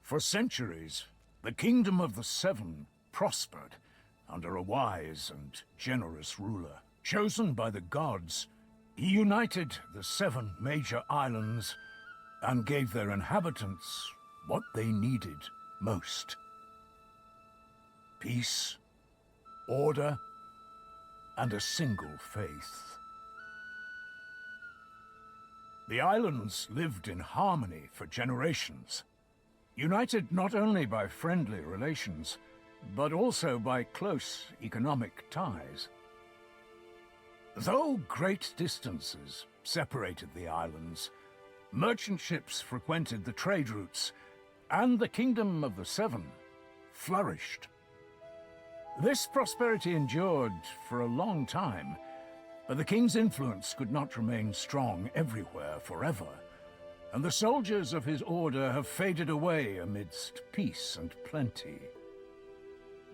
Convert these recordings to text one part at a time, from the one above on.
For centuries, the Kingdom of the Seven prospered under a wise and generous ruler. Chosen by the gods, he united the 7 major islands and gave their inhabitants what they needed most: peace, order, and a single faith. The islands lived in harmony for generations, united not only by friendly relations, but also by close economic ties. Though great distances separated the islands, merchant ships frequented the trade routes, and the Kingdom of the Seven flourished. This prosperity endured for a long time, but the king's influence could not remain strong everywhere forever, and the soldiers of his order have faded away amidst peace and plenty.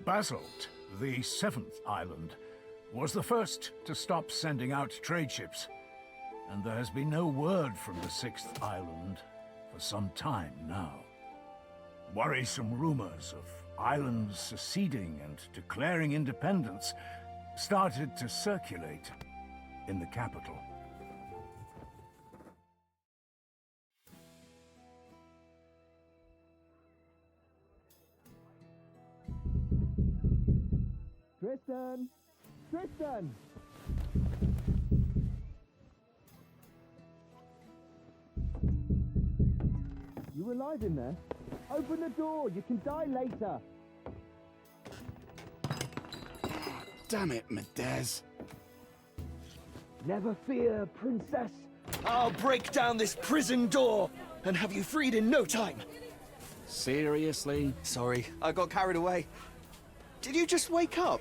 Basalt, the 7th island, was the first to stop sending out trade ships, and there has been no word from the 6th island for some time now. Worrisome rumors of islands seceding and declaring independence started to circulate in the capital. Tristan! Tristan! You alive in there? Open the door, you can die later! Damn it, Medez. Never fear, princess! I'll break down this prison door and have you freed in no time! Seriously? Sorry, I got carried away. Did you just wake up?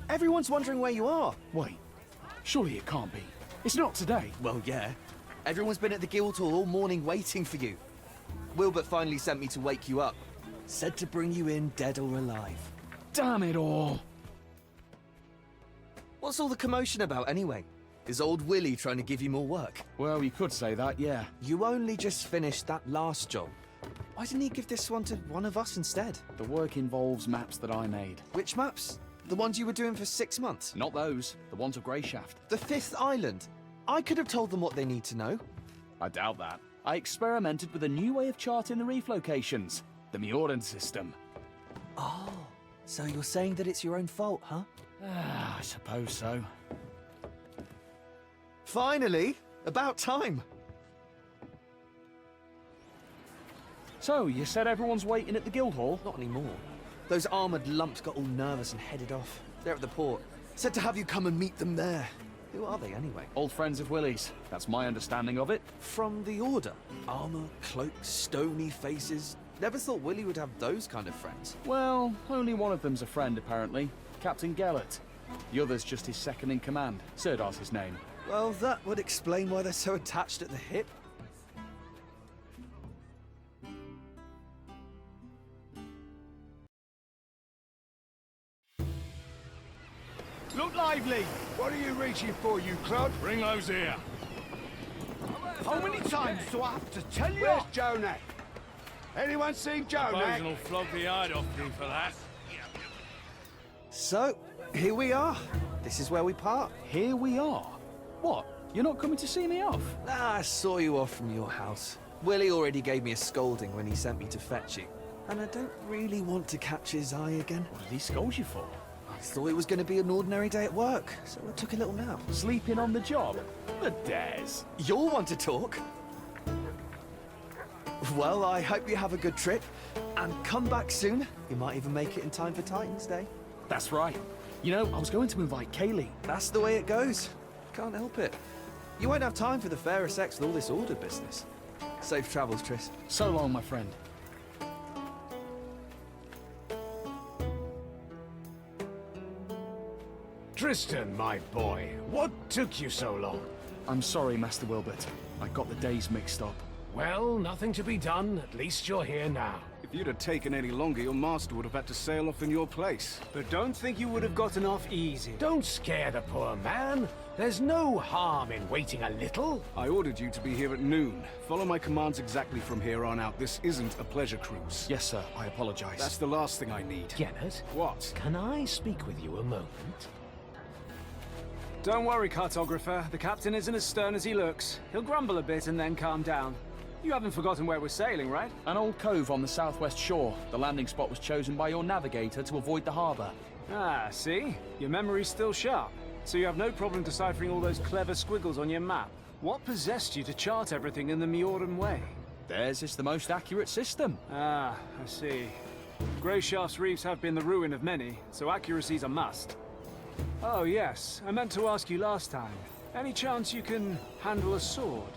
Everyone's wondering where you are. Wait, surely it can't be. It's not today. Well, yeah. Everyone's been at the Guildhall all morning waiting for you. Wilbert finally sent me to wake you up. Said to bring you in dead or alive. Damn it all. What's all the commotion about anyway? Is old Willie trying to give you more work? Well, you could say that, yeah. You only just finished that last job. Why didn't he give this one to one of us instead? The work involves maps that I made. Which maps? The ones you were doing for 6 months? Not those. The ones of Greyshaft. The 5th island? I could have told them what they need to know. I doubt that. I experimented with a new way of charting the reef locations. The Mjordan system. Oh, so you're saying that it's your own fault, huh? I suppose so. Finally! About time! So, you said everyone's waiting at the Guildhall? Not anymore. Those armoured lumps got all nervous and headed off. They're at the port. Said to have you come and meet them there. Who are they, anyway? Old friends of Willie's. That's my understanding of it. From the Order? Armour, cloaks, stony faces. Never thought Willie would have those kind of friends. Well, only one of them's a friend, apparently. Captain Gellert. The other's just his second-in-command. Serdar's his name. Well, that would explain why they're so attached at the hip. Look lively! What are you reaching for, you clod? Bring those here. How many times do I have to tell you? Where's Jonak? Anyone seen Jonak? will flog the hide off you for that. So, here we are. This is where we part. Here we are. What? You're not coming to see me off? I saw you off from your house. Willie already gave me a scolding when he sent me to fetch you. And I don't really want to catch his eye again. What did he scold you for? I thought it was going to be an ordinary day at work, so I took a little nap. Sleeping on the job? The dares. You'll want to talk. Well, I hope you have a good trip, and come back soon. You might even make it in time for Titan's Day. That's right. You know, I was going to invite Kaylee. That's the way it goes. Can't help it. You won't have time for the fairer sex and all this order business. Safe travels, Triss. So long, my friend. Tristan, my boy, what took you so long? I'm sorry, Master Wilbert. I got the days mixed up. Well, nothing to be done. At least you're here now. If you'd have taken any longer, your master would have had to sail off in your place. But don't think you would have gotten off easy. Don't scare the poor man. There's no harm in waiting a little. I ordered you to be here at noon. Follow my commands exactly from here on out. This isn't a pleasure cruise. Yes, sir. I apologize. That's the last thing I need. Gennett, What? can I speak with you a moment? Don't worry, cartographer. The captain isn't as stern as he looks. He'll grumble a bit and then calm down. You haven't forgotten where we're sailing, right? An old cove on the southwest shore. The landing spot was chosen by your navigator to avoid the harbor. Ah, see? Your memory's still sharp. So you have no problem deciphering all those clever squiggles on your map. What possessed you to chart everything in the Mjordan way? Theirs is the most accurate system. Ah, I see. Greyshaft's reefs have been the ruin of many, so accuracy's a must. Oh yes, I meant to ask you last time. Any chance you can handle a sword?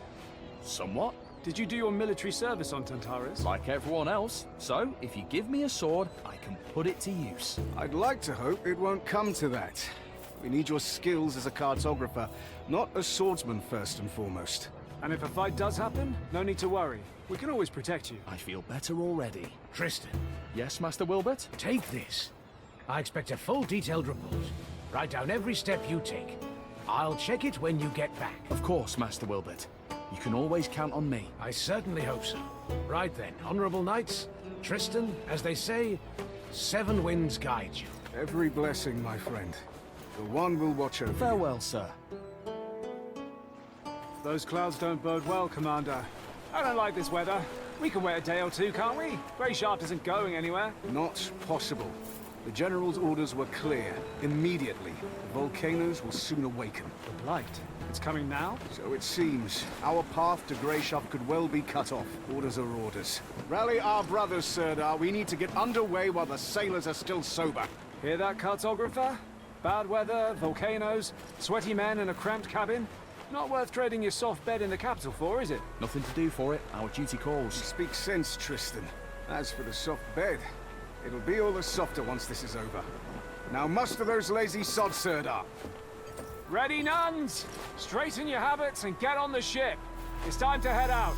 Somewhat. Did you do your military service on Tantarus? Like everyone else. So, if you give me a sword, I can put it to use. I'd like to hope it won't come to that. We need your skills as a cartographer, not a swordsman first and foremost. And if a fight does happen, no need to worry. We can always protect you. I feel better already. Tristan, Yes, Master Wilbert? take this. I expect a full detailed report. Write down every step you take. I'll check it when you get back. Of course, Master Wilbert. You can always count on me. I certainly hope so. Right then, honorable knights. Tristan, as they say, 7 winds guide you. Every blessing, my friend. The one will watch over you. Farewell, sir. Those clouds don't bode well, Commander. I don't like this weather. We can wait a day or two, can't we? Greyshaft isn't going anywhere. Not possible. The General's orders were clear. Immediately. The volcanoes will soon awaken. The Blight. It's coming now? So it seems. Our path to Greyshaft could well be cut off. Orders are orders. Rally our brothers, Sirdar. We need to get underway while the sailors are still sober. Hear that, cartographer? Bad weather, volcanoes, sweaty men in a cramped cabin. Not worth trading your soft bed in the capital for, is it? Nothing to do for it. Our duty calls. Speak sense, Tristan. As for the soft bed, it'll be all the softer once this is over. Now muster those lazy sods, Sirdar. Ready, nuns? Straighten your habits and get on the ship. It's time to head out.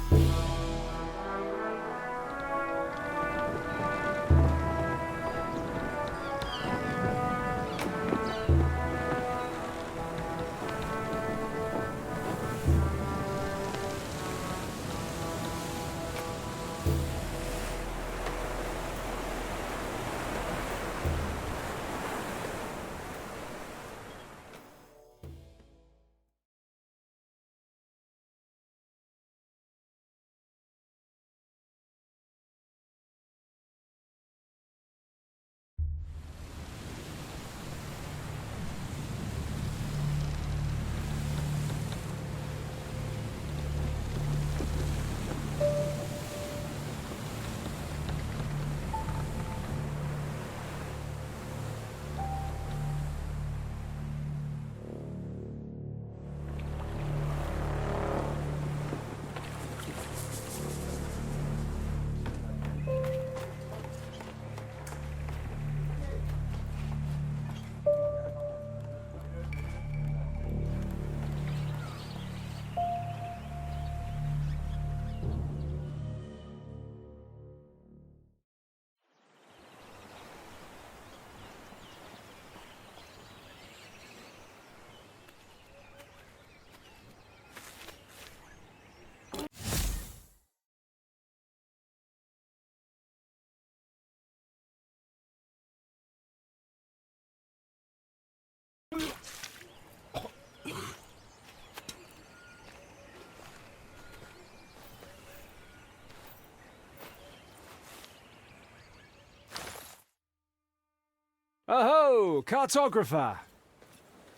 So, cartographer.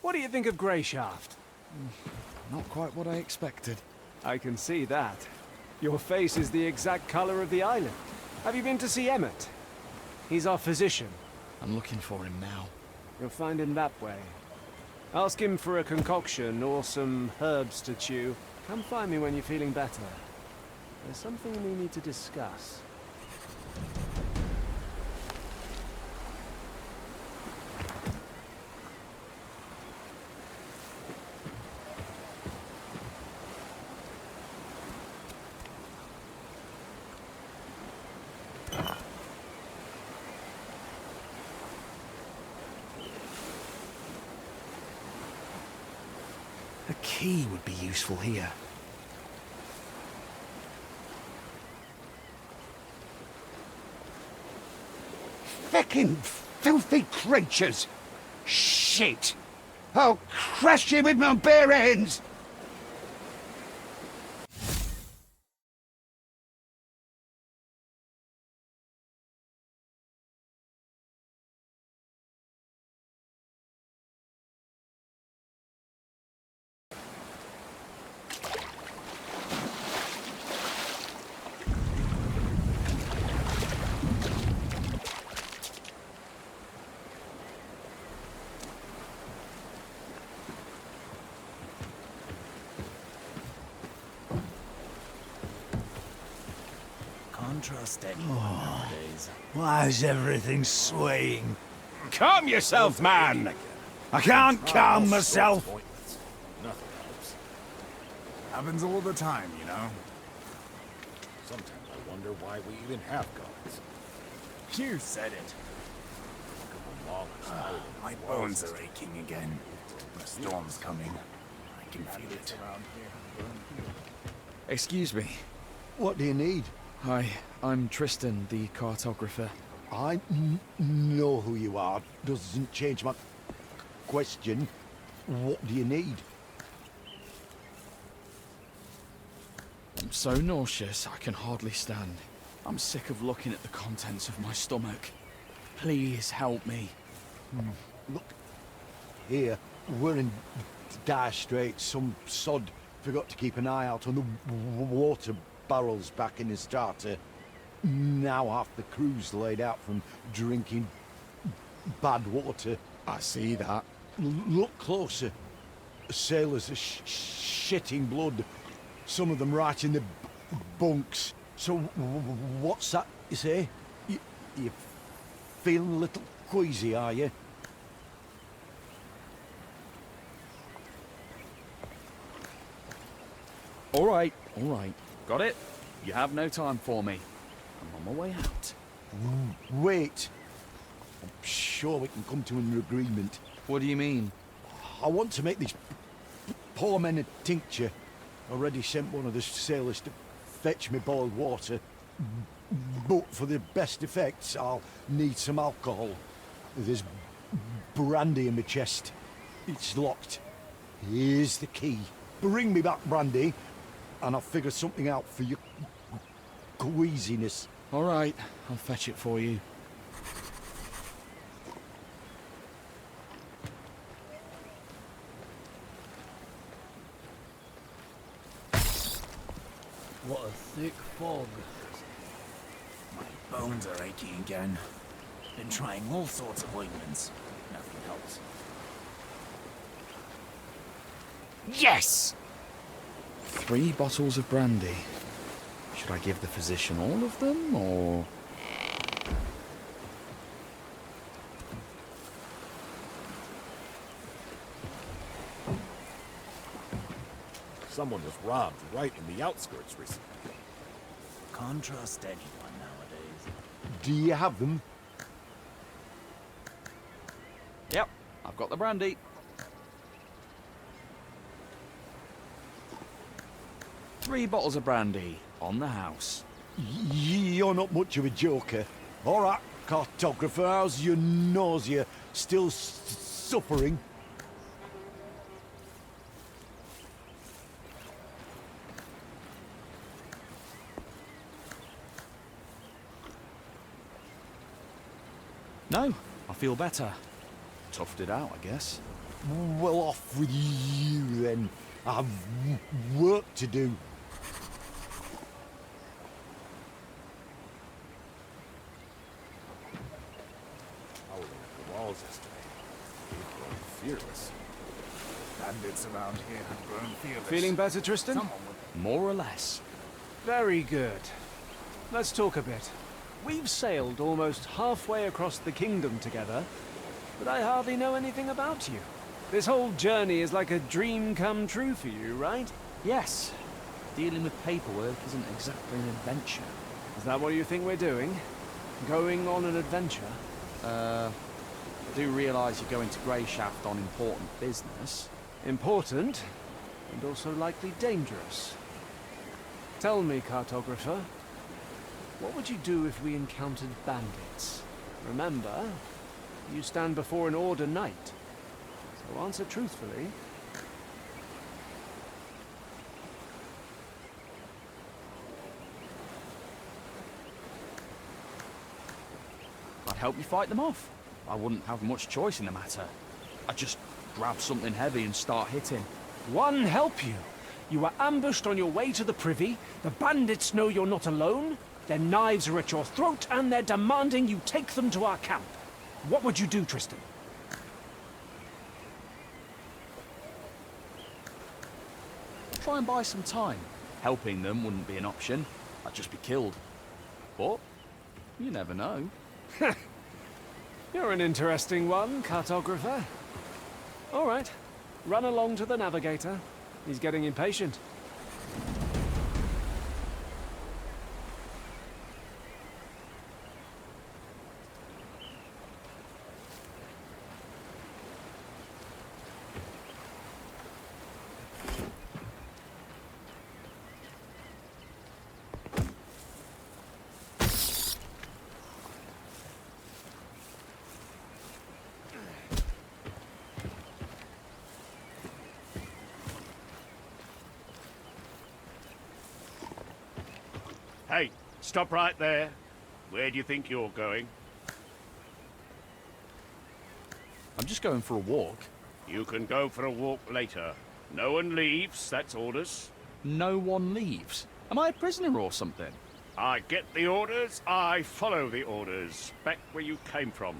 What do you think of Greyshaft? Not quite what I expected. I can see that. Your face is the exact color of the island. Have you been to see Emmett? He's our physician. I'm looking for him now. You'll find him that way. Ask him for a concoction or some herbs to chew. Come find me when you're feeling better. There's something we need to discuss. A key would be useful here. Feckin' filthy creatures! Shit! I'll crush you with my bare hands! Trust anyone nowadays. Why is everything swaying? Calm yourself, man! I can't calm myself! Nothing helps. Happens all the time, you know. Sometimes I wonder why we even have gods. You said it. My bones are aching again. The storm's coming. I can feel it. Excuse me. What do you need? Hi, I'm Tristan, the cartographer. I know who you are. Doesn't change my question. What do you need? I'm so nauseous I can hardly stand. I'm sick of looking at the contents of my stomach. Please help me. Look, here, we're in dire straits. Some sod forgot to keep an eye out on the water barrels back in his starter. Now half the crew's laid out from drinking bad water. I see that. Look closer. Sailors are shitting blood. Some of them right in the bunks. So what's that you say? You feeling a little queasy, are you? All right. Got it? You have no time for me. I'm on my way out. Wait. I'm sure we can come to an agreement. What do you mean? I want to make these poor men a tincture. Already sent one of the sailors to fetch me boiled water. But for the best effects, I'll need some alcohol. There's brandy in my chest. It's locked. Here's the key. Bring me back brandy, and I'll figure something out for your queasiness. All right, I'll fetch it for you. What a thick fog. My bones are aching again. Been trying all sorts of ointments. Nothing helps. Yes! 3 bottles of brandy. Should I give the physician all of them, or...? Someone was robbed right in the outskirts recently. Can't trust anyone nowadays. Do you have them? Yep, I've got the brandy. 3 bottles of brandy on the house. You're not much of a joker. All right, cartographer, how's your nausea? Still suffering? No, I feel better. toughed it out, I guess. Well, off with you then. I've work to do. I was at the walls yesterday. People are fearless. Bandits around here have grown fearless. Feeling better, Tristan? Someone would... More or less. Very good. Let's talk a bit. We've sailed almost halfway across the kingdom together, but I hardly know anything about you. This whole journey is like a dream come true for you, right? Yes. Dealing with paperwork isn't exactly an adventure. Is that what you think we're doing? Going on an adventure? I do realise you're going to Greyshaft on important business. Important, and also likely dangerous. Tell me, cartographer, what would you do if we encountered bandits? Remember, you stand before an Order Knight, so answer truthfully. I'd help you fight them off. I wouldn't have much choice in the matter. I'd just grab something heavy and start hitting. One help you. You are ambushed on your way to the privy. The bandits know you're not alone. Their knives are at your throat, and they're demanding you take them to our camp. What would you do, Tristan? Try and buy some time. Helping them wouldn't be an option. I'd just be killed. But you never know. You're an interesting one, cartographer. All right, run along to the navigator. He's getting impatient. Hey, stop right there. Where do you think you're going? I'm just going for a walk. You can go for a walk later. No one leaves, that's orders. No one leaves. Am I a prisoner or something? I get the orders, I follow the orders. Back where you came from.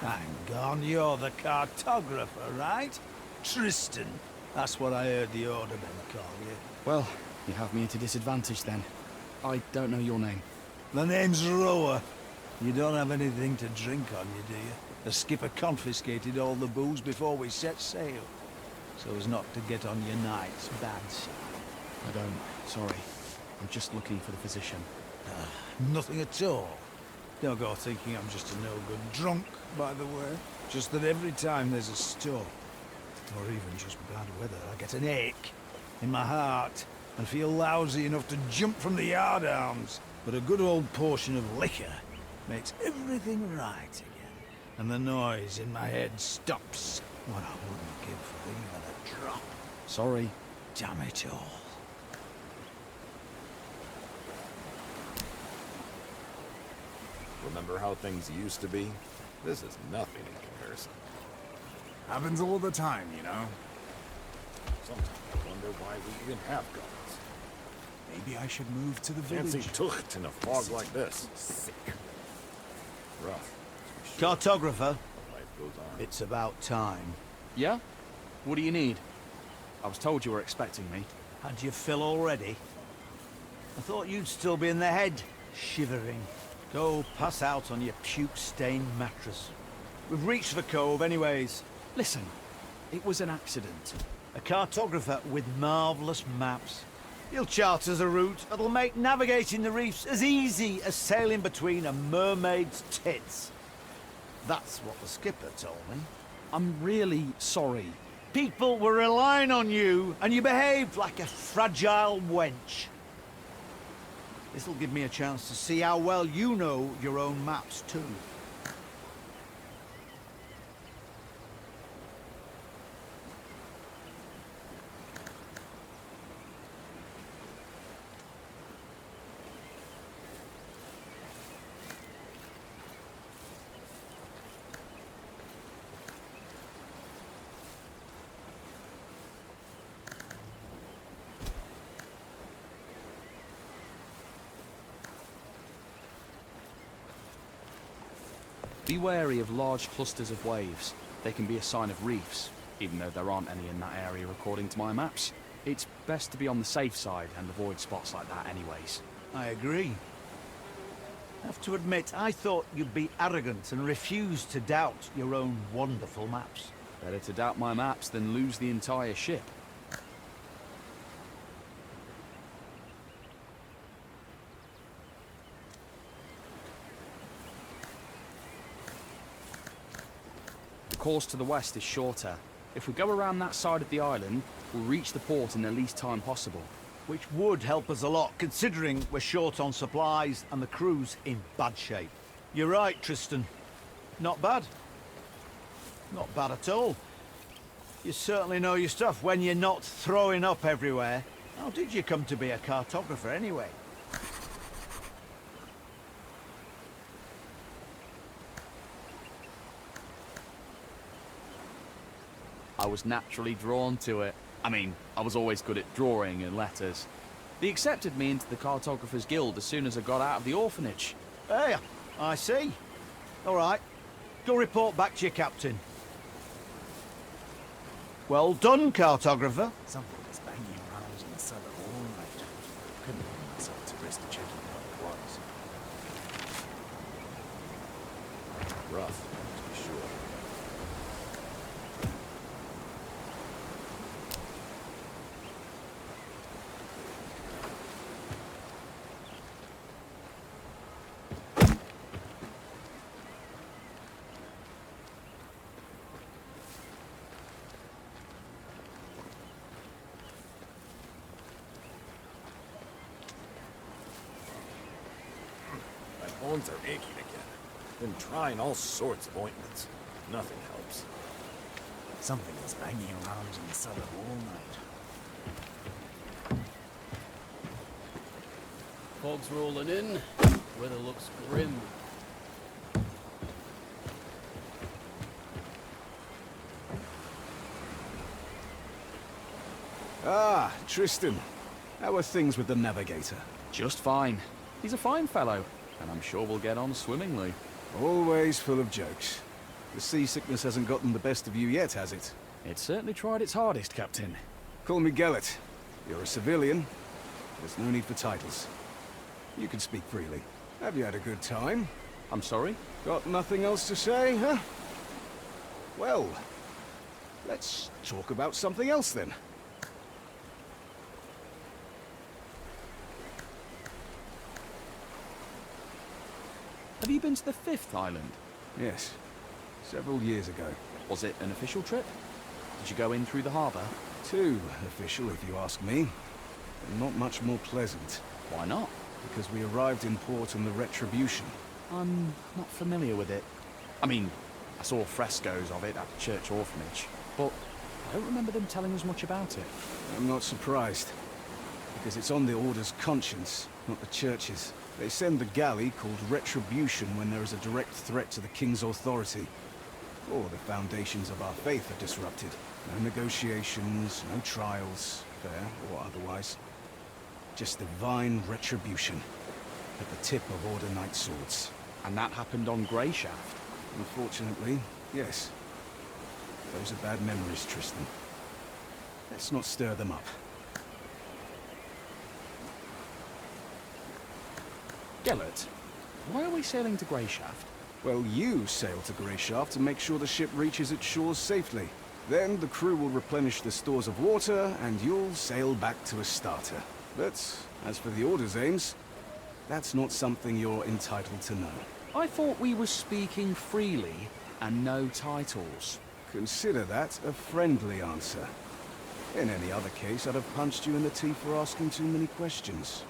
Hang on, you're the cartographer, right? Tristan. That's what I heard the Ordermen call you. Well, you have me at a disadvantage then. I don't know your name. The name's Rower. You don't have anything to drink on you, do you? The skipper confiscated all the booze before we set sail, so as not to get on your night's bad side. I don't. Sorry. I'm just looking for the physician. Nothing at all. Don't go thinking I'm just a no-good drunk, by the way. Just that every time there's a storm, or even just bad weather, I get an ache in my heart and feel lousy enough to jump from the yardarms. But a good old portion of liquor makes everything right again, and the noise in my head stops. What I wouldn't give for even a drop. Sorry. Damn it all. Remember how things used to be? This is nothing in comparison. Happens all the time, you know? Sometimes I wonder why we even have guns. Maybe I should move to the village. Fancy tucht in a fog like this. Sick. Rough. Cartographer, Life goes on. it's about time. Yeah? What do you need? I was told you were expecting me. Had your fill already? I thought you'd still be in the head, shivering. Go pass out on your puke-stained mattress. We've reached the cove anyways. Listen, it was an accident. A cartographer with marvellous maps. He'll chart us a route that'll make navigating the reefs as easy as sailing between a mermaid's tits. That's what the skipper told me. I'm really sorry. People were relying on you, and you behaved like a fragile wench. This'll give me a chance to see how well you know your own maps, too. Be wary of large clusters of waves. They can be a sign of reefs, even though there aren't any in that area according to my maps. It's best to be on the safe side and avoid spots like that anyways. I agree. I have to admit, I thought you'd be arrogant and refuse to doubt your own wonderful maps. Better to doubt my maps than lose the entire ship. The course to the west is shorter. If we go around that side of the island, we'll reach the port in the least time possible. Which would help us a lot, considering we're short on supplies and the crew's in bad shape. You're right, Tristan. Not bad. Not bad at all. You certainly know your stuff when you're not throwing up everywhere. How did you come to be a cartographer anyway? I was naturally drawn to it. I mean, I was always good at drawing and letters. They accepted me into the Cartographers Guild as soon as I got out of the orphanage. Hey, I see. All right. Go report back to your captain. Well done, cartographer. Something was banging around in the cellar all night. Couldn't bring myself to risk checking what it was. Rough, to be sure. My bones are aching again. Been trying all sorts of ointments. Nothing helps. Something was banging around in the cellar all night. Fog's rolling in. Weather looks grim. Ah, Tristan. How are things with the navigator? Just fine. He's a fine fellow, and I'm sure we'll get on swimmingly. Always full of jokes. The seasickness hasn't gotten the best of you yet, has it? It certainly tried its hardest, Captain. Call me Gellet. You're a civilian. There's no need for titles. You can speak freely. Have you had a good time? I'm sorry? Got nothing else to say, huh? Well, let's talk about something else then. Have you been to the 5th island? Yes. Several years ago. Was it an official trip? Did you go in through the harbour? Too official, if you ask me. But not much more pleasant. Why not? Because we arrived in port on the Retribution. I'm not familiar with it. I mean, I saw frescoes of it at the church orphanage, but I don't remember them telling us much about it. I'm not surprised. Because it's on the Order's conscience, not the Church's. They send the galley called Retribution when there is a direct threat to the King's authority. Or the foundations of our faith are disrupted. No negotiations, no trials, fair or otherwise. Just divine retribution. At the tip of Order Knight swords. And that happened on Greyshaft? Unfortunately, yes. Those are bad memories, Tristan. Let's not stir them up. Gellet, why are we sailing to Greyshaft? Well, you sail to Greyshaft to make sure the ship reaches its shores safely. Then the crew will replenish the stores of water, and you'll sail back to Astarte. But as for the Order's aims, that's not something you're entitled to know. I thought we were speaking freely and no titles. Consider that a friendly answer. In any other case, I'd have punched you in the teeth for asking too many questions.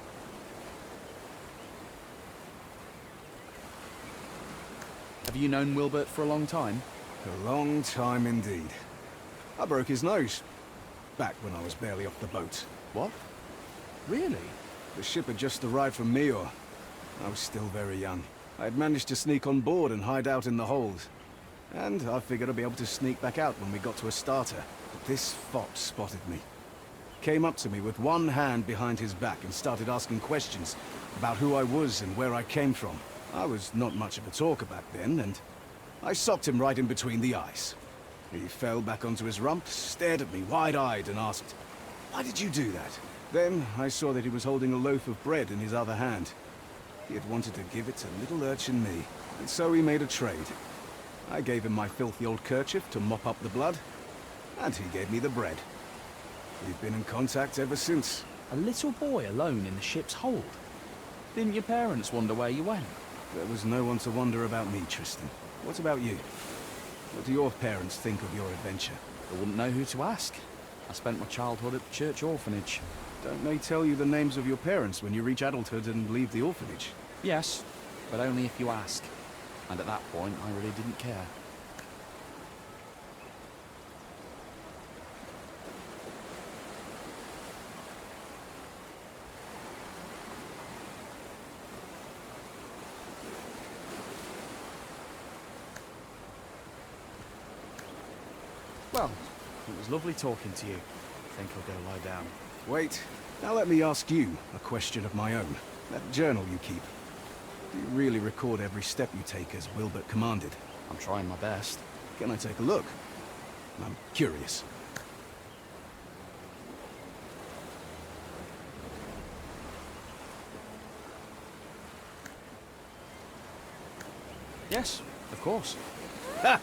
Have you known Wilbert for a long time? A long time indeed. I broke his nose. Back when I was barely off the boat. What? Really? The ship had just arrived from Mior. I was still very young. I had managed to sneak on board and hide out in the hold. And I figured I'd be able to sneak back out when we got to a starter. But this fop spotted me. Came up to me with one hand behind his back and started asking questions about who I was and where I came from. I was not much of a talker back then, and I socked him right in between the eyes. He fell back onto his rump, stared at me wide-eyed and asked, "Why did you do that?" Then I saw that he was holding a loaf of bread in his other hand. He had wanted to give it to little urchin me, and so we made a trade. I gave him my filthy old kerchief to mop up the blood, and he gave me the bread. We've been in contact ever since. A little boy alone in the ship's hold? Didn't your parents wonder where you went? There was no one to wonder about me, Tristan. What about you? What do your parents think of your adventure? I wouldn't know who to ask. I spent my childhood at the church orphanage. Don't they tell you the names of your parents when you reach adulthood and leave the orphanage? Yes, but only if you ask. And at that point, I really didn't care. Well, it was lovely talking to you. I think I'll go lie down. Wait. Now let me ask you a question of my own. That journal you keep. Do you really record every step you take as Wilbert commanded? I'm trying my best. Can I take a look? I'm curious. Yes, of course. Ha!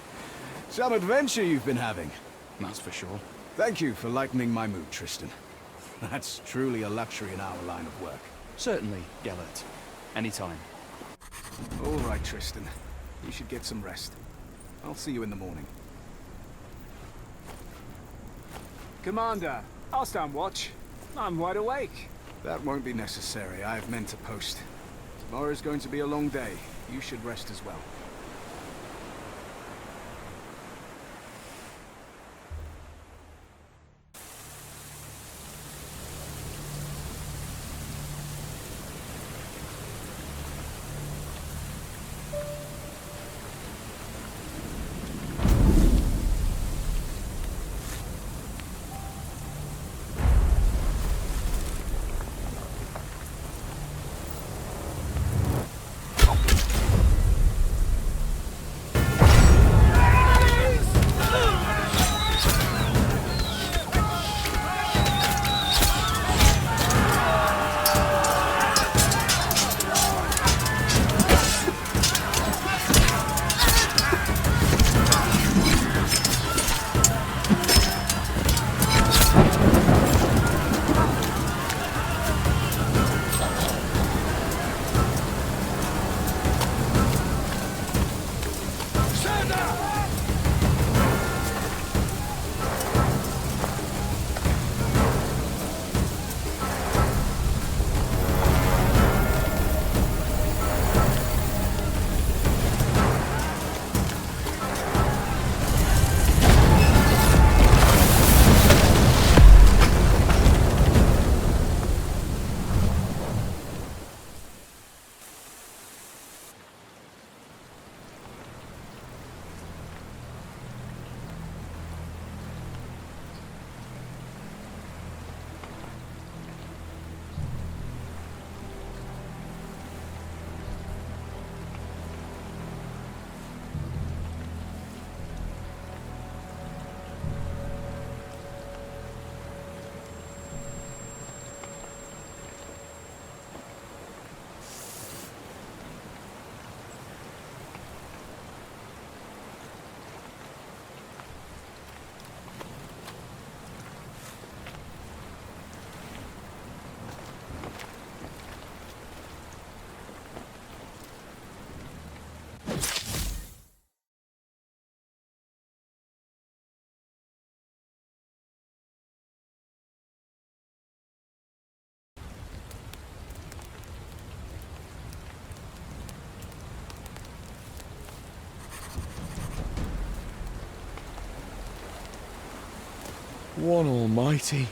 Some adventure you've been having. That's for sure. Thank you for lightening my mood, Tristan. That's truly a luxury in our line of work. Certainly, Gellert. Anytime. All right, Tristan. You should get some rest. I'll see you in the morning. Commander, I'll stand watch. I'm wide awake. That won't be necessary. I have men to post. Tomorrow's going to be a long day. You should rest as well. One almighty.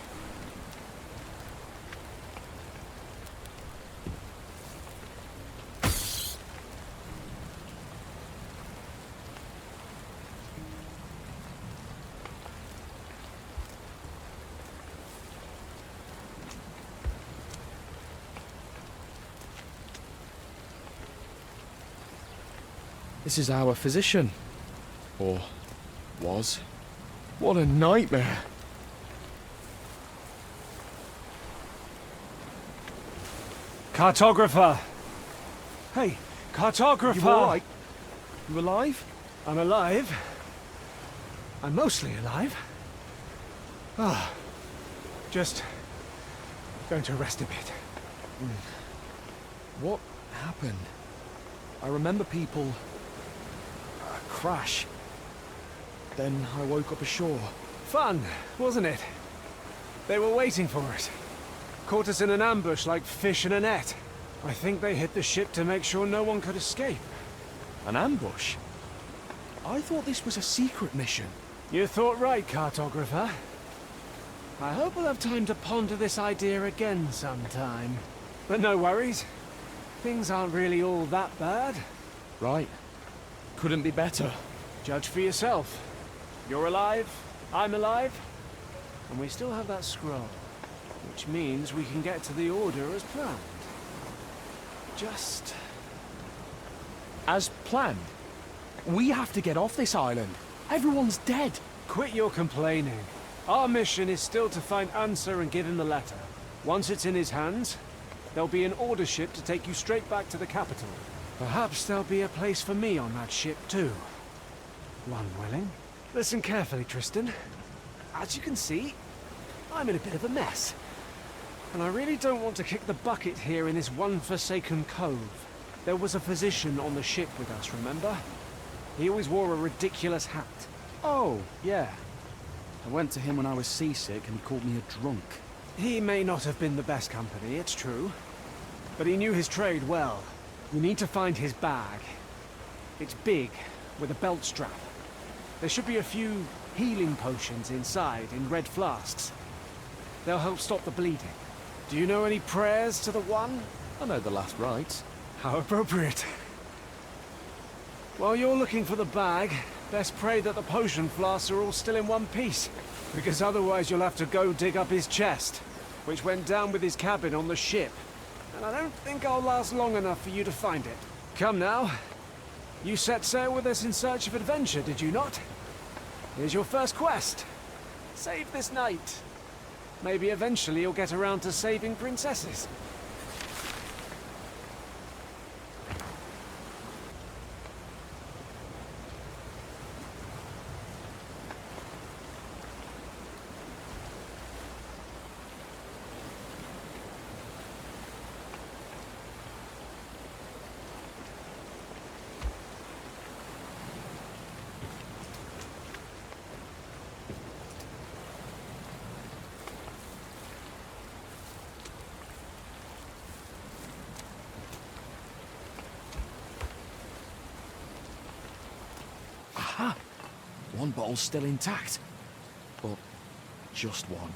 This is our physician. Or was. What a nightmare. Cartographer! Hey, cartographer! You alright? You alive? I'm alive. I'm mostly alive. Ah, just going to rest a bit. What happened? I remember people... crash. Then I woke up ashore. Fun, wasn't it? They were waiting for us. Caught us in an ambush like fish in a net. I think they hit the ship to make sure no one could escape. An ambush? I thought this was a secret mission. You thought right, cartographer. I hope we'll have time to ponder this idea again sometime. But no worries. Things aren't really all that bad. Right. Couldn't be better. Judge for yourself. You're alive, I'm alive, and we still have that scroll. Which means we can get to the Order as planned. Just... As planned? We have to get off this island. Everyone's dead. Quit your complaining. Our mission is still to find Answer and give him the letter. Once it's in his hands, there'll be an Order ship to take you straight back to the capital. Perhaps there'll be a place for me on that ship too. One willing. Listen carefully, Tristan. As you can see, I'm in a bit of a mess. And I really don't want to kick the bucket here in this one forsaken cove. There was a physician on the ship with us, remember? He always wore a ridiculous hat. Oh, yeah. I went to him when I was seasick and he called me a drunk. He may not have been the best company, it's true. But he knew his trade well. You need to find his bag. It's big, with a belt strap. There should be a few healing potions inside in red flasks. They'll help stop the bleeding. Do you know any prayers to the One? I know the last rites. How appropriate. While you're looking for the bag, best pray that the potion flasks are all still in one piece. Because otherwise you'll have to go dig up his chest, which went down with his cabin on the ship. And I don't think I'll last long enough for you to find it. Come now. You set sail with us in search of adventure, did you not? Here's your first quest. Save this night. Maybe eventually you'll get around to saving princesses. Aha! One bottle's still intact. But just one.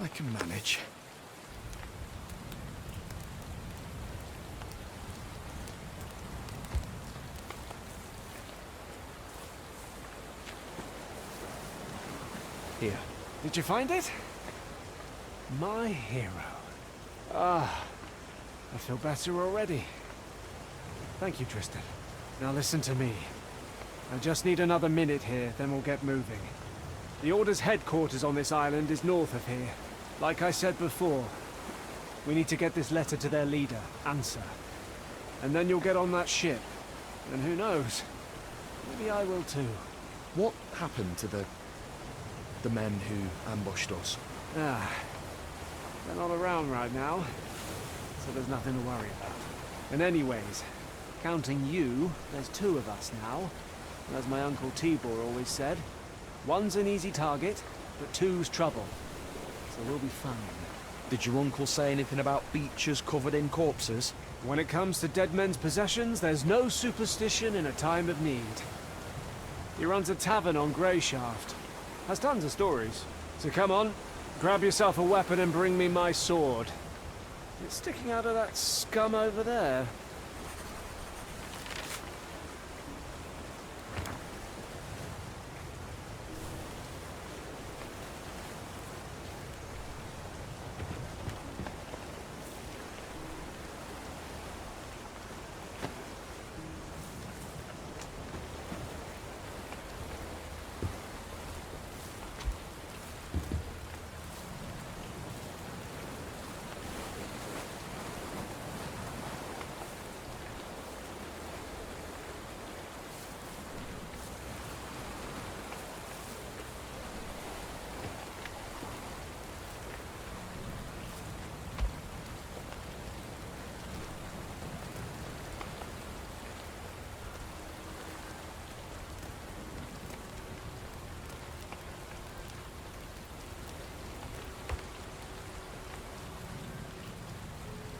I can manage. Here. Did you find it? My hero. Ah, I feel better already. Thank you, Tristan. Now listen to me. I just need another minute here, then we'll get moving. The Order's headquarters on this island is north of here. Like I said before, we need to get this letter to their leader, Answer. And then you'll get on that ship. And who knows? Maybe I will too. What happened to the men who ambushed us? Ah, they're not around right now, so there's nothing to worry about. And anyways, counting you, there's two of us now. And as my Uncle Tibor always said, one's an easy target, but two's trouble. So we'll be fine. Did your uncle say anything about beaches covered in corpses? When it comes to dead men's possessions, there's no superstition in a time of need. He runs a tavern on Greyshaft. Has tons of stories. So come on, grab yourself a weapon and bring me my sword. It's sticking out of that scum over there.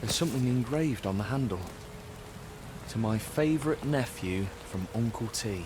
There's something engraved on the handle. To my favourite nephew from Uncle T.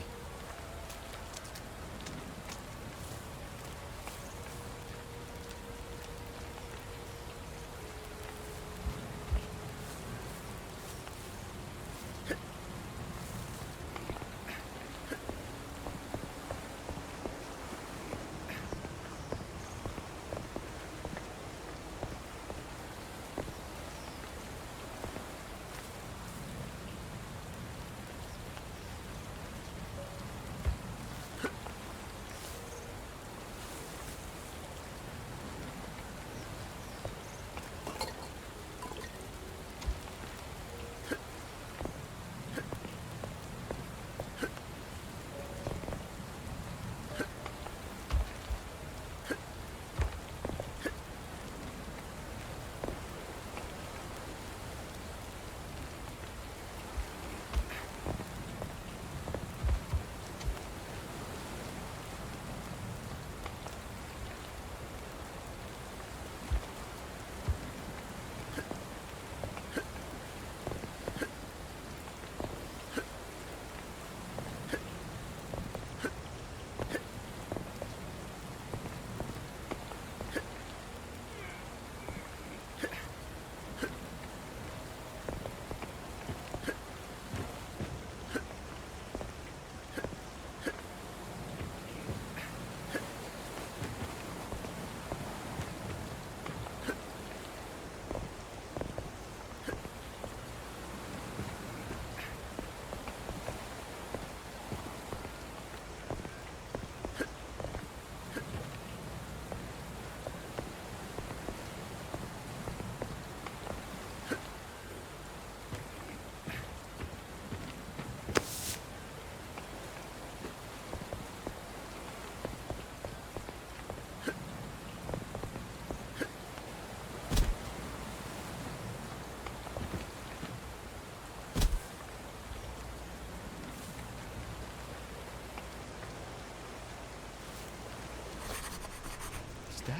Dead.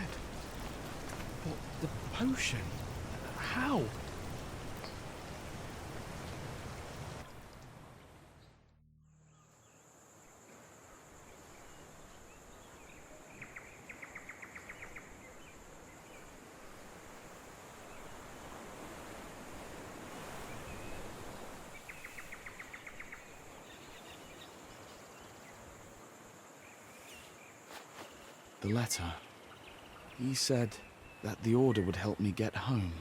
But the potion? How? The letter. He said that the order would help me get home.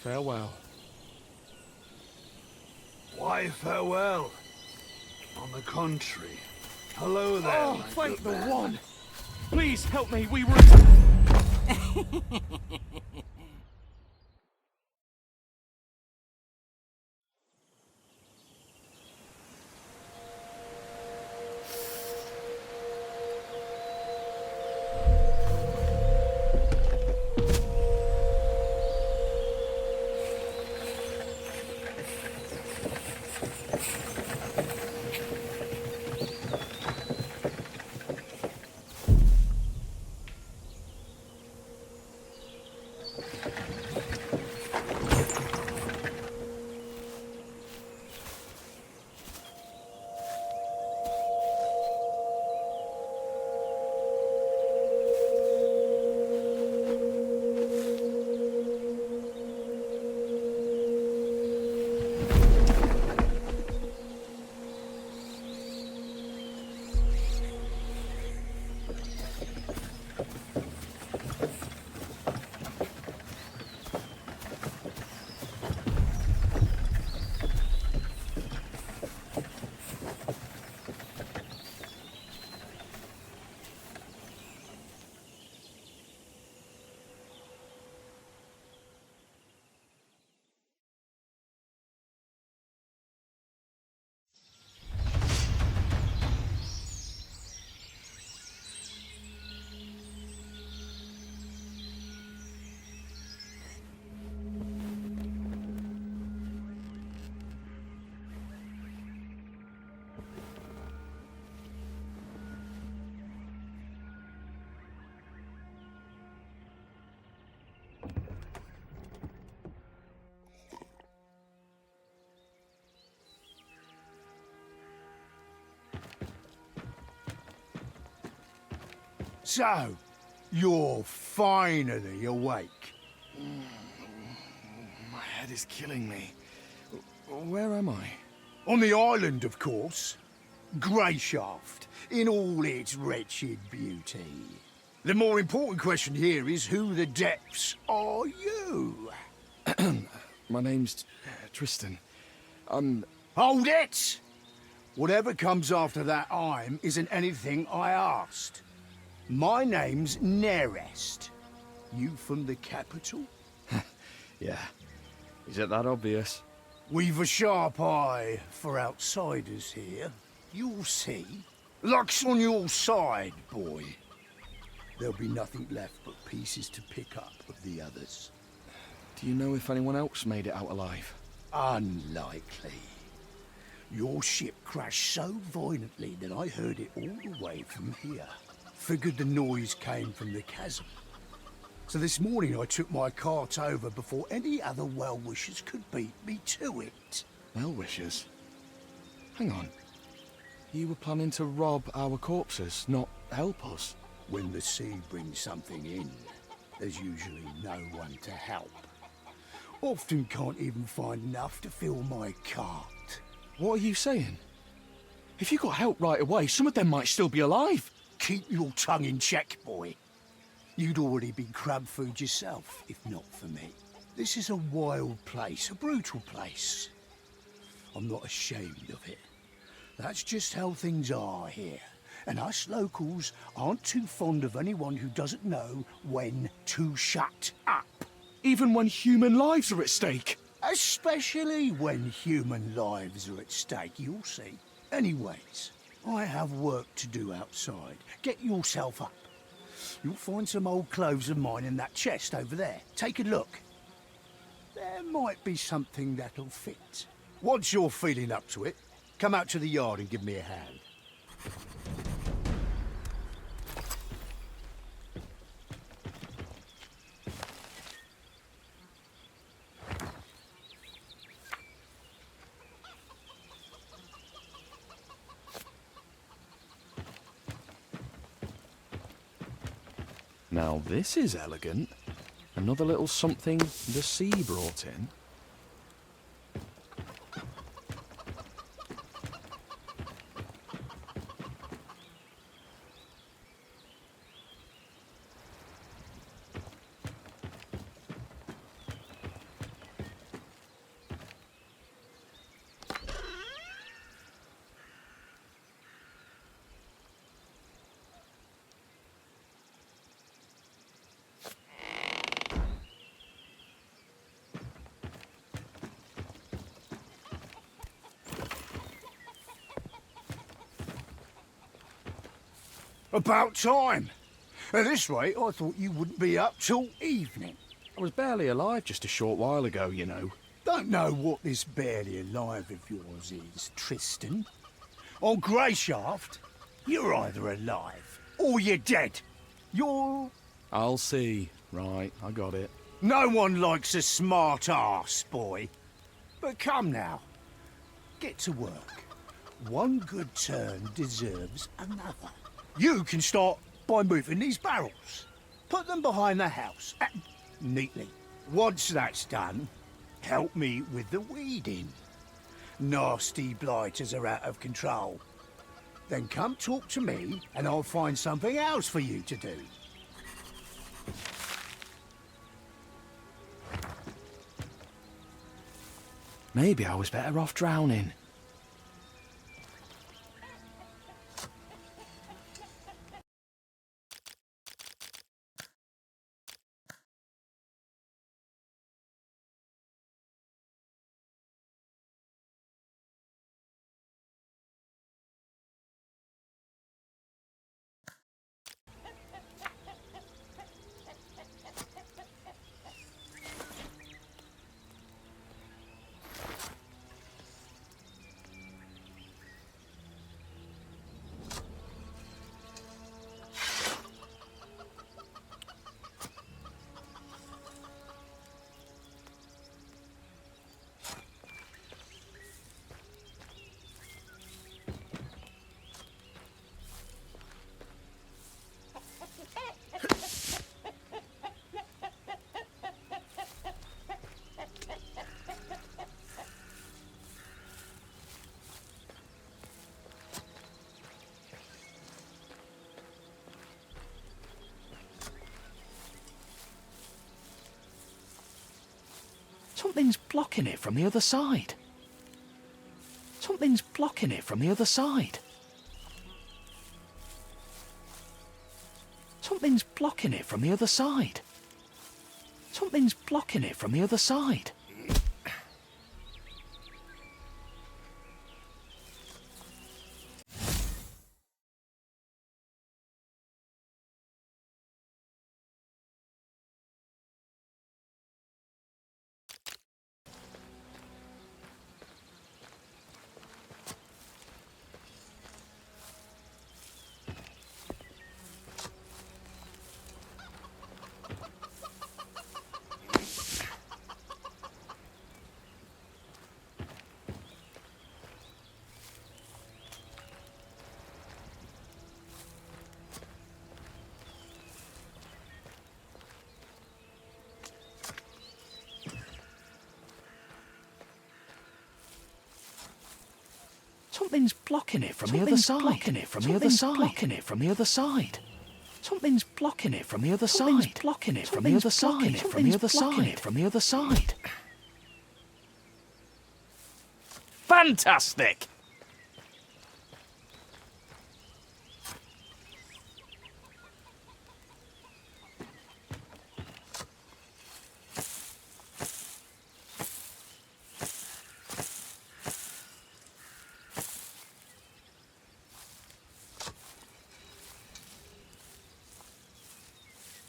Farewell. Why farewell? On the contrary. Hello there. Oh, my thank good the man. one! Please help me, we were... So, you're finally awake. My head is killing me. Where am I? On the island, of course. Greyshaft, in all its wretched beauty. The more important question here is who the depths are you? My name's Tristan. Hold it! Whatever comes after that I'm isn't anything I asked. My name's Nerest. You from the capital? Yeah. Is it that obvious? We've a sharp eye for outsiders here. You'll see. Luck's on your side, boy. There'll be nothing left but pieces to pick up of the others. Do you know if anyone else made it out alive? Unlikely. Your ship crashed so violently that I heard it all the way from here. Figured the noise came from the chasm. So this morning I took my cart over before any other well-wishers could beat me to it. Well-wishers? Hang on. You were planning to rob our corpses, not help us? When the sea brings something in, there's usually no one to help. Often can't even find enough to fill my cart. What are you saying? If you got help right away, some of them might still be alive. Keep your tongue in check, boy. You'd already been crab food yourself, if not for me. This is a wild place, a brutal place. I'm not ashamed of it. That's just how things are here. And us locals aren't too fond of anyone who doesn't know when to shut up. Even when human lives are at stake. Especially when human lives are at stake, you'll see. Anyways, I have work to do outside. Get yourself up. You'll find some old clothes of mine in that chest over there. Take a look. There might be something that'll fit. Once you're feeling up to it, come out to the yard and give me a hand. Now this is elegant. Another little something the sea brought in. About time. At this rate, I thought you wouldn't be up till evening. I was barely alive just a short while ago, you know. Don't know what this barely alive of yours is, Tristan. On Greyshaft, you're either alive or you're dead. You're... I'll see. Right, I got it. No one likes a smart ass, boy. But come now, get to work. One good turn deserves another. You can start by moving these barrels. Put them behind the house, neatly. Once that's done, help me with the weeding. Nasty blighters are out of control. Then come talk to me, and I'll find something else for you to do. Maybe I was better off drowning. Something's blocking it from the other side. Something's blocking it from the other side. Something's blocking it from the other side. Something's blocking it from the other side. Something's blocking it from the other side. Blocking it from the other side. Blocking it from the other side. Something's blocking it from the other side. Blocking it from the other side. From the other side. From the other side. Fantastic!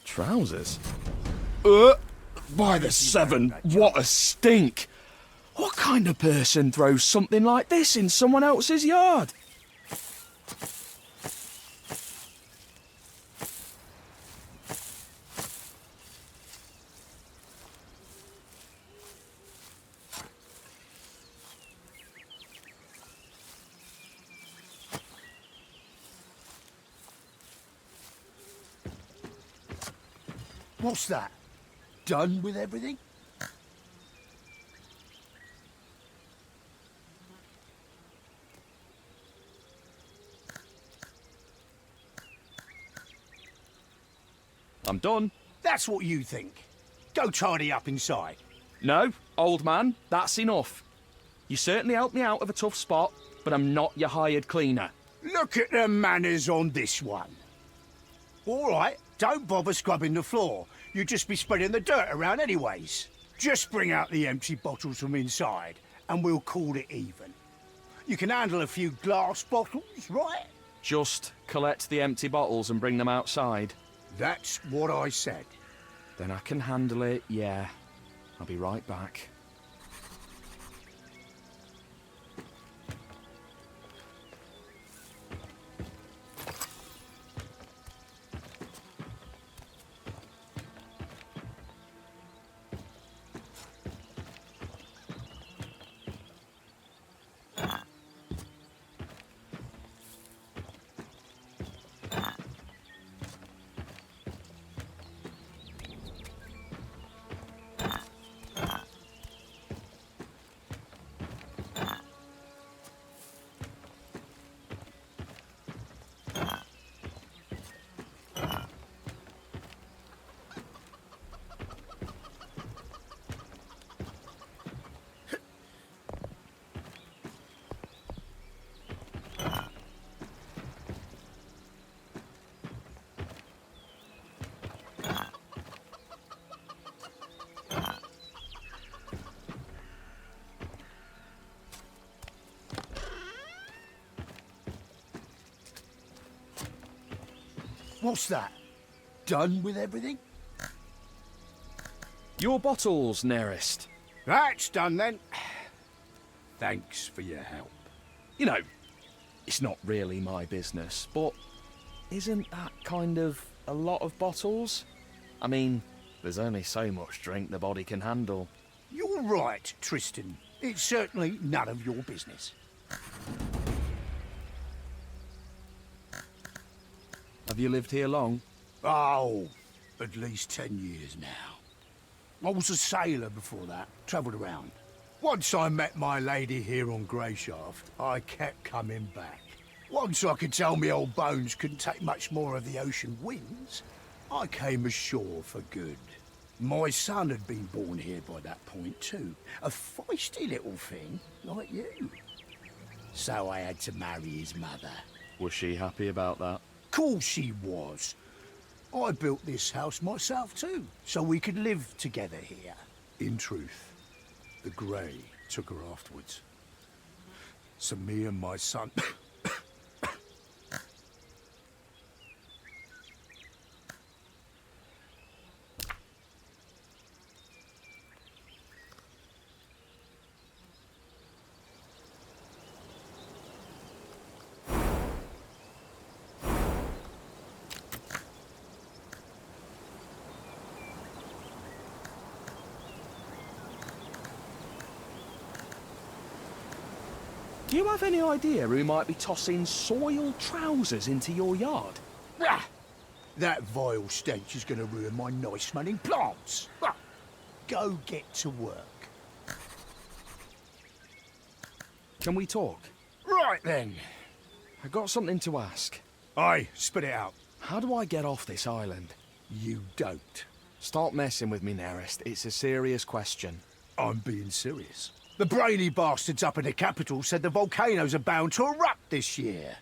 Trousers? By the seven, what a stink! What kind of person throws something like this in someone else's yard? What's that? Done with everything? I'm done. That's what you think. Go tidy up inside. No, old man, that's enough. You certainly helped me out of a tough spot, but I'm not your hired cleaner. Look at the manners on this one. All right, don't bother scrubbing the floor. You'd just be spreading the dirt around anyways. Just bring out the empty bottles from inside, and we'll call it even. You can handle a few glass bottles, right? Just collect the empty bottles and bring them outside? That's what I said. Then I can handle it, yeah. I'll be right back. What's that? Done with everything? Your bottles, nearest. That's done then. Thanks for your help. You know, it's not really my business, but isn't that kind of a lot of bottles? I mean, there's only so much drink the body can handle. You're right, Tristan. It's certainly none of your business. Have you lived here long? Oh, at least 10 years now. I was a sailor before that, travelled around. Once I met my lady here on Greyshaft, I kept coming back. Once I could tell me old bones couldn't take much more of the ocean winds, I came ashore for good. My son had been born here by that point too, a feisty little thing like you. So I had to marry his mother. Was she happy about that? Course she was. I built this house myself too, so we could live together here. In truth, the Grey took her afterwards. So me and my son... Do you have any idea who might be tossing soiled trousers into your yard? Ah, that vile stench is going to ruin my nice-smelling plants. Ah, go get to work. Can we talk? Right then. I got something to ask. Aye, spit it out. How do I get off this island? You don't. Stop messing with me, Nearest. It's a serious question. I'm being serious. The brainy bastards up in the capital said the volcanoes are bound to erupt this year.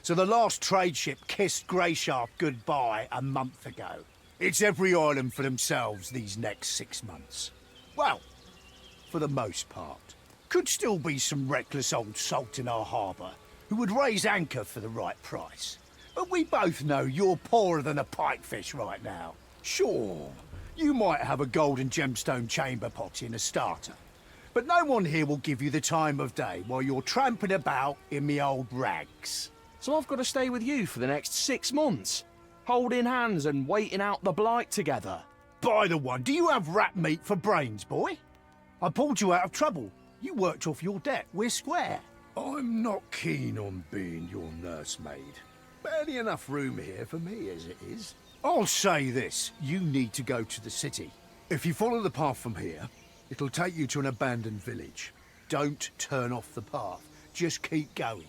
So the last trade ship kissed Greyshaft goodbye a month ago. It's every island for themselves these next 6 months. Well, for the most part. Could still be some reckless old salt in our harbour who would raise anchor for the right price. But we both know you're poorer than a pikefish right now. Sure, you might have a golden gemstone chamber pot in a starter. But no one here will give you the time of day while you're tramping about in me old rags. So I've got to stay with you for the next 6 months, holding hands and waiting out the blight together. By the one, do you have rat meat for brains, boy? I pulled you out of trouble. You worked off your debt. We're square. I'm not keen on being your nursemaid. Barely enough room here for me as it is. I'll say this. You need to go to the city. If you follow the path from here, it'll take you to an abandoned village. Don't turn off the path. Just keep going.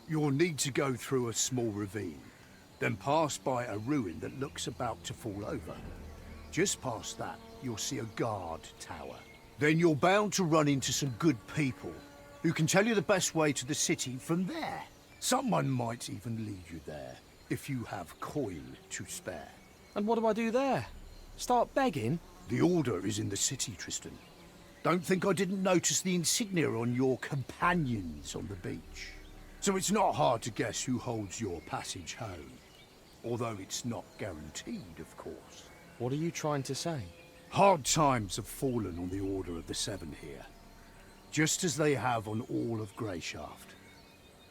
You'll need to go through a small ravine, then pass by a ruin that looks about to fall over. Just past that, you'll see a guard tower. Then you're bound to run into some good people who can tell you the best way to the city from there. Someone might even lead you there, if you have coin to spare. And what do I do there? Start begging? The Order is in the city, Tristan. Don't think I didn't notice the insignia on your companions on the beach. So it's not hard to guess who holds your passage home. Although it's not guaranteed, of course. What are you trying to say? Hard times have fallen on the Order of the Seven here, just as they have on all of Greyshaft.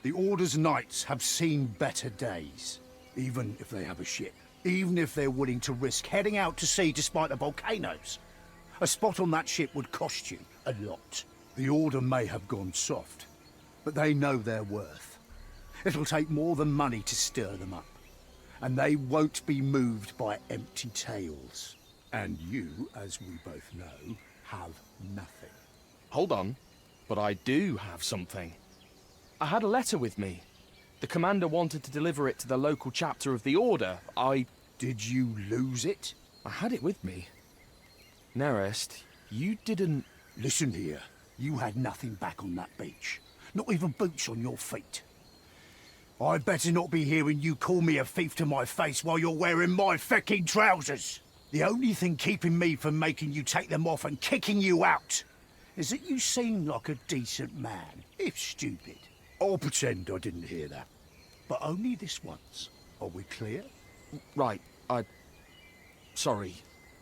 The Order's knights have seen better days, even if they have a ship, even if they're willing to risk heading out to sea despite the volcanoes. A spot on that ship would cost you a lot. The Order may have gone soft, but they know their worth. It'll take more than money to stir them up, and they won't be moved by empty tales. And you, as we both know, have nothing. Hold on, but I do have something. I had a letter with me. The commander wanted to deliver it to the local chapter of the Order. Did you lose it? I had it with me. Nerest, you didn't... Listen here. You had nothing back on that beach. Not even boots on your feet. I'd better not be hearing you call me a thief to my face while you're wearing my fecking trousers. The only thing keeping me from making you take them off and kicking you out is that you seem like a decent man, if stupid. I'll pretend I didn't hear that. But only this once. Are we clear? Right, Sorry,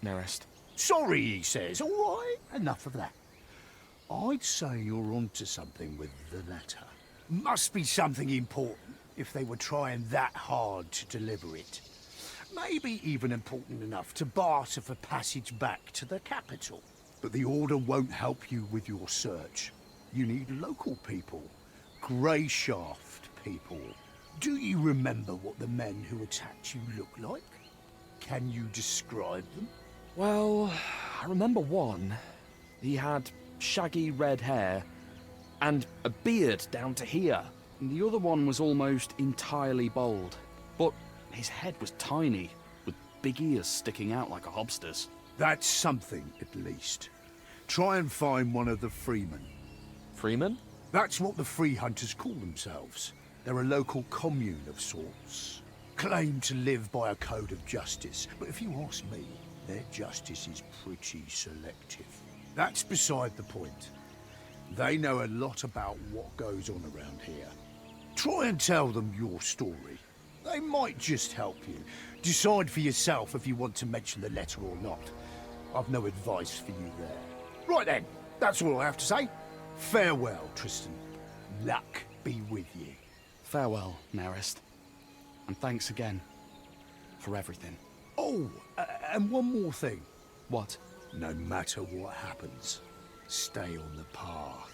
Nerest. Sorry, he says. All right, enough of that. I'd say you're onto something with the letter. Must be something important if they were trying that hard to deliver it. Maybe even important enough to barter for passage back to the capital. But the Order won't help you with your search. You need local people. Greyshaft people. Do you remember what the men who attacked you look like? Can you describe them? Well, I remember one. He had shaggy red hair and a beard down to here. And the other one was almost entirely bald. But his head was tiny, with big ears sticking out like a hobster's. That's something, at least. Try and find one of the freemen. Freemen? That's what the free hunters call themselves. They're a local commune of sorts. Claim to live by a code of justice, but if you ask me, their justice is pretty selective. That's beside the point. They know a lot about what goes on around here. Try and tell them your story. They might just help you. Decide for yourself if you want to mention the letter or not. I've no advice for you there. Right then, that's all I have to say. Farewell, Tristan. Luck be with you. Farewell, Nerest. And thanks again for everything. Oh, and one more thing. What? No matter what happens, stay on the path.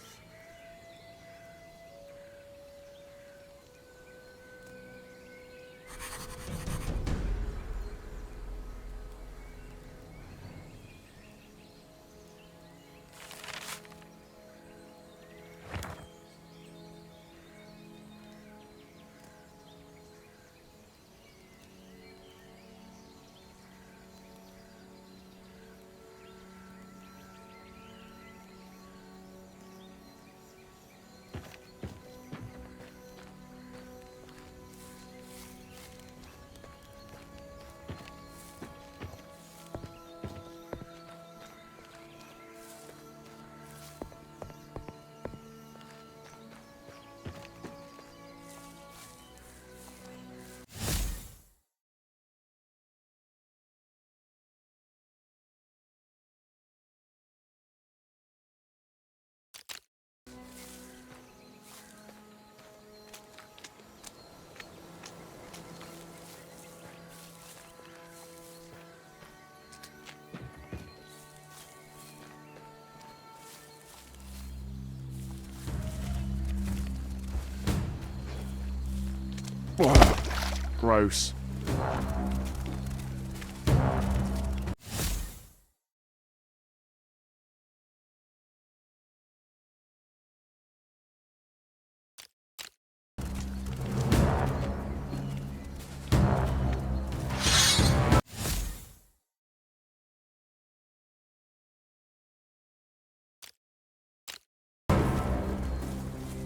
Gross.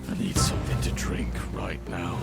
I need something to drink right now.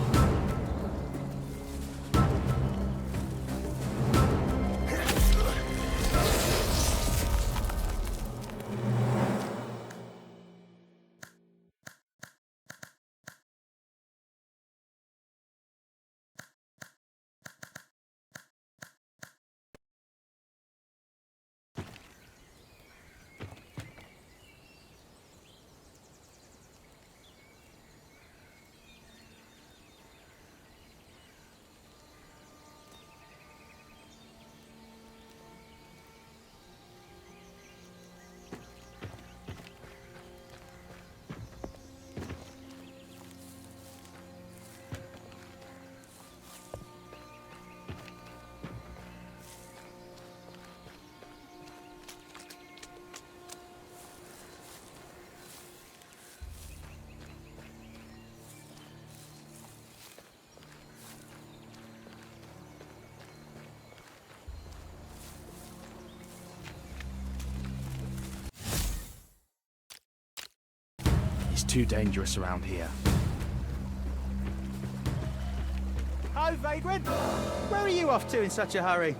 too dangerous around here. Hi, Vagrant! Where are you off to in such a hurry?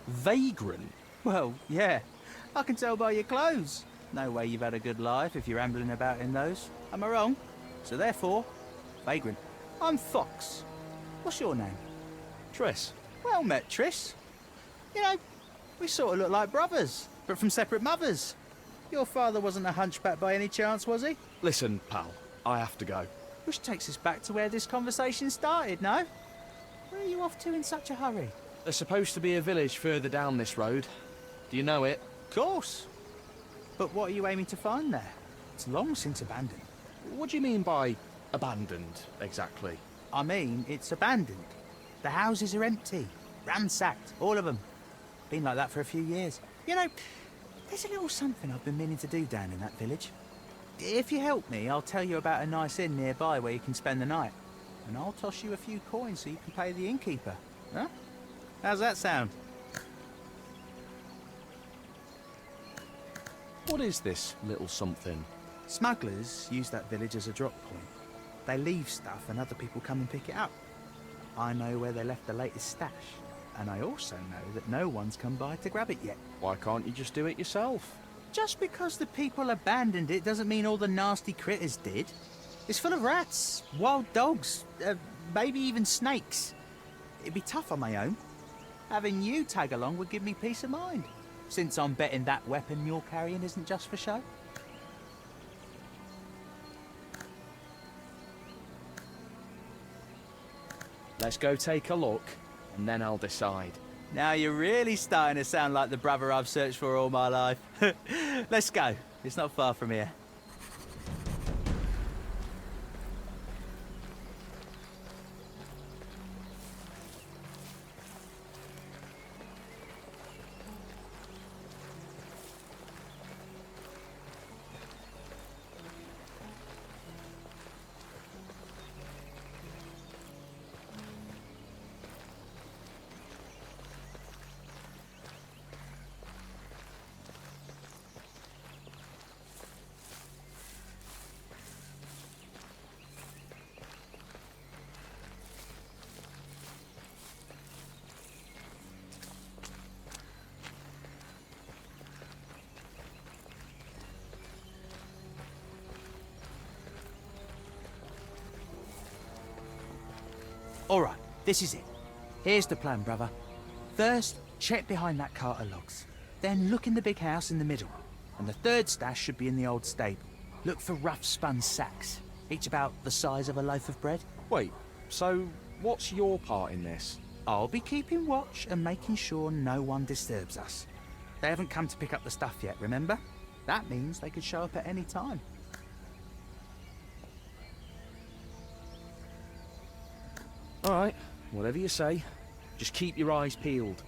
Vagrant? Well, yeah. I can tell by your clothes. No way you've had a good life if you're ambling about in those. Am I wrong? So therefore, Vagrant. I'm Fox. What's your name? Triss. Well met, Triss. You know, we sort of look like brothers, but from separate mothers. Your father wasn't a hunchback by any chance, was he? Listen, pal, I have to go. Which takes us back to where this conversation started, no? Where are you off to in such a hurry? There's supposed to be a village further down this road. Do you know it? Of course. But what are you aiming to find there? It's long since abandoned. What do you mean by abandoned, exactly? I mean, it's abandoned. The houses are empty, ransacked, all of them. Been like that for a few years. You know, there's a little something I've been meaning to do down in that village. If you help me, I'll tell you about a nice inn nearby where you can spend the night. And I'll toss you a few coins so you can pay the innkeeper. Huh? How's that sound? What is this little something? Smugglers use that village as a drop point. They leave stuff and other people come and pick it up. I know where they left the latest stash. And I also know that no one's come by to grab it yet. Why can't you just do it yourself? Just because the people abandoned it doesn't mean all the nasty critters did. It's full of rats, wild dogs, maybe even snakes. It'd be tough on my own. Having you tag along would give me peace of mind, since I'm betting that weapon you're carrying isn't just for show. Let's go take a look, and then I'll decide. Now you're really starting to sound like the brother I've searched for all my life. Let's go. It's not far from here. All right, this is it. Here's the plan, brother. First, check behind that cart of logs. Then look in the big house in the middle. And the third stash should be in the old stable. Look for rough spun sacks, each about the size of a loaf of bread. Wait, so what's your part in this? I'll be keeping watch and making sure no one disturbs us. They haven't come to pick up the stuff yet, remember? That means they could show up at any time. All right, whatever you say. Just keep your eyes peeled.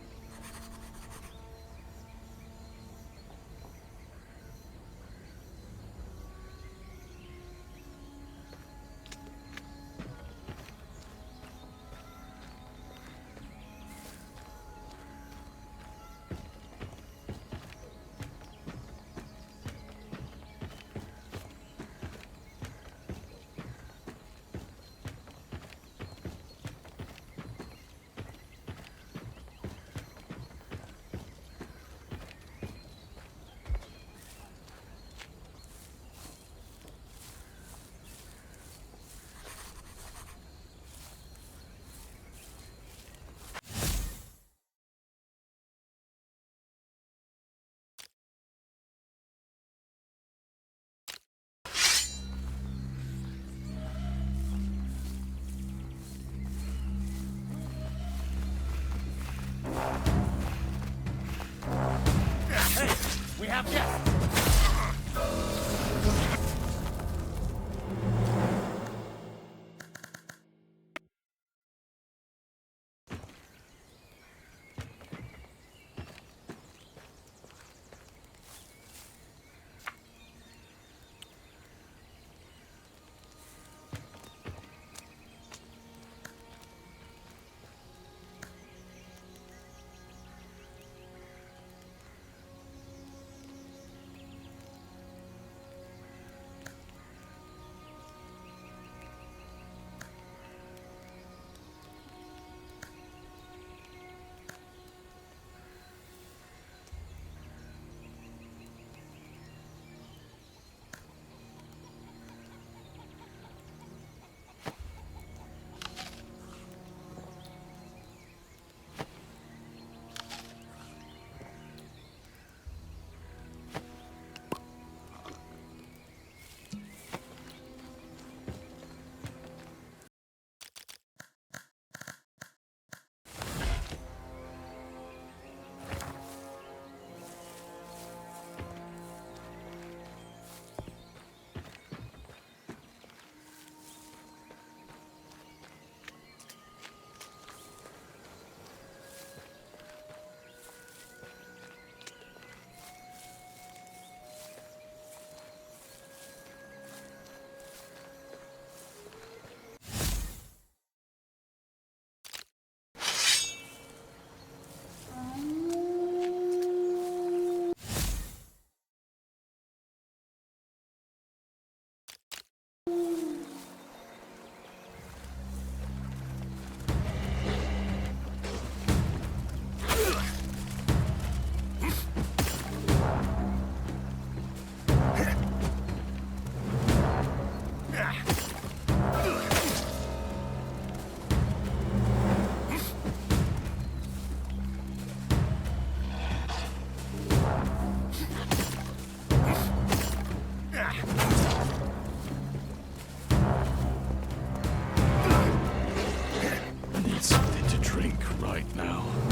I need something to drink right now.